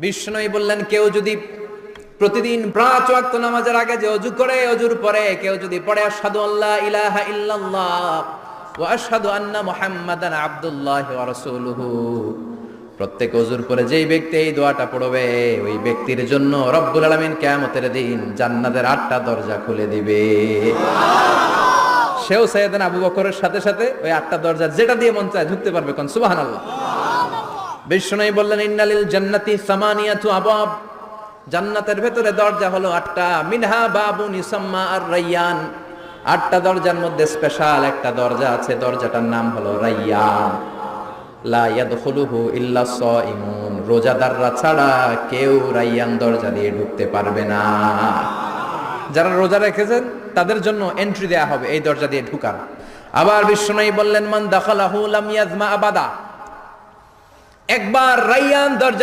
বিষ্ণুই বললেন, কেউ যদি প্রতিদিন 5 ওয়াক্ত নামাজের আগে যে অজু করে, অজুর পরে কেউ যদি পড়ে আশহাদু আল্লা ইলাহা ইল্লাল্লাহ ওয়া আশহাদু আন্না মুহাম্মাদান আবদুল্লাহি ওয়া রাসূলুহু, প্রত্যেক অজুর পরে যেই ব্যক্তি এই দোয়াটা পড়বে, ওই ব্যক্তির জন্য রব্বুল আলামিন কিয়ামতের দিন জান্নাতের 8টা দরজা খুলে দিবে। সেও সাইয়েদনা আবু বকরের সাথে সাথে ওই 8টা দরজা যেটা দিয়ে মন চায় ঢুকতে পারবে। কোন সুবহানাল্লাহ। বিষ্ণু বললেন, ইন্নালিল জান্নাতি সামানিয়াতু আবাব, জান্নাতের ভেতরে দরজা হলো 8টা। মিনহা বাবুন ইউসাম্মা আর রায়্যান, 8টা দরজার মধ্যে স্পেশাল একটা দরজা আছে, দরজাটার নাম হলো রায়্যান। লা ইয়াদখুলুহু ইল্লা সাইমুন, রোজাদাররা ছাড়া কেউ রায়্যান দরজা দিয়ে ঢুকতে পারবে না। যারা রোজা রেখেছেন তাদের জন্য এন্ট্রি দেয়া হবে এই দরজা দিয়ে ঢুকার। আবার বিষ্ণু বললেন, মান দাখালাহু লাম ইয়াজমা আবাদা, একবার রায়্যান দরজা